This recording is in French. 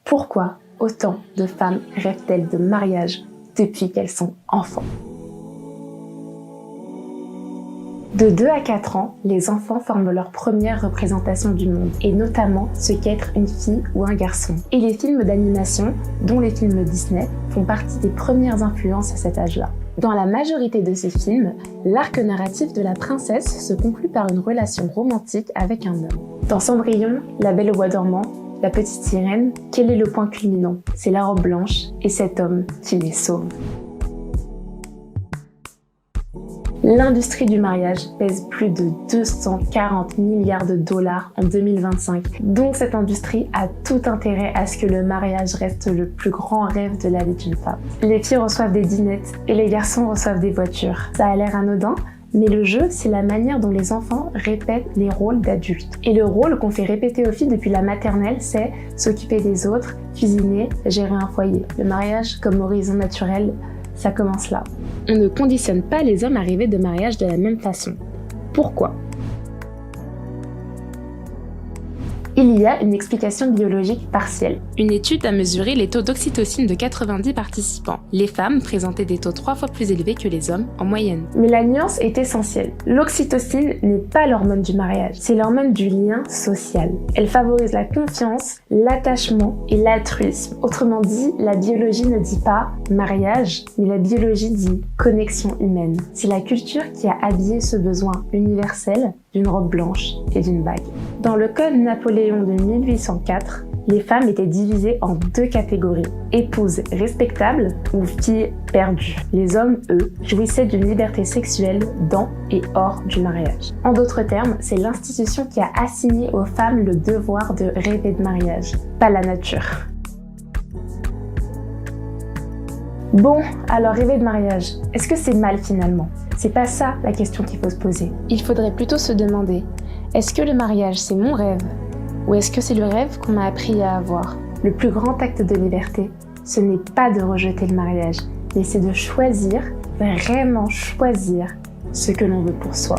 Pourquoi autant de femmes rêvent-elles de mariage depuis qu'elles sont enfants? De 2 à 4 ans, les enfants forment leur première représentation du monde, et notamment ce qu'être une fille ou un garçon. Et les films d'animation, dont les films Disney, font partie des premières influences à cet âge-là. Dans la majorité de ces films, l'arc narratif de la princesse se conclut par une relation romantique avec un homme. Dans Cendrillon, La Belle au bois dormant, La Petite Sirène, quel est le point culminant? C'est la robe blanche et cet homme qui les sauve. L'industrie du mariage pèse plus de 240 milliards de dollars en 2025. Donc cette industrie a tout intérêt à ce que le mariage reste le plus grand rêve de la vie d'une femme. Les filles reçoivent des dinettes et les garçons reçoivent des voitures. Ça a l'air anodin, mais le jeu, c'est la manière dont les enfants répètent les rôles d'adultes. Et le rôle qu'on fait répéter aux filles depuis la maternelle, c'est s'occuper des autres, cuisiner, gérer un foyer. Le mariage comme horizon naturel, ça commence là. On ne conditionne pas les hommes à rêver de mariage de la même façon. Pourquoi? Il y a une explication biologique partielle. Une étude a mesuré les taux d'oxytocine de 90 participants. Les femmes présentaient des taux 3 fois plus élevés que les hommes en moyenne. Mais la nuance est essentielle. L'oxytocine n'est pas l'hormone du mariage, c'est l'hormone du lien social. Elle favorise la confiance, l'attachement et l'altruisme. Autrement dit, la biologie ne dit pas mariage, mais la biologie dit connexion humaine. C'est la culture qui a habillé ce besoin universel d'une robe blanche et d'une bague. Dans le code Napoléon de 1804, les femmes étaient divisées en 2 catégories, épouses respectables ou filles perdues. Les hommes, eux, jouissaient d'une liberté sexuelle dans et hors du mariage. En d'autres termes, c'est l'institution qui a assigné aux femmes le devoir de rêver de mariage, pas la nature. Bon, alors rêver de mariage, est-ce que c'est mal finalement? C'est pas ça la question qu'il faut se poser. Il faudrait plutôt se demander, est-ce que le mariage c'est mon rêve? Ou est-ce que c'est le rêve qu'on m'a appris à avoir? Le plus grand acte de liberté, ce n'est pas de rejeter le mariage, mais c'est de choisir, vraiment choisir, ce que l'on veut pour soi.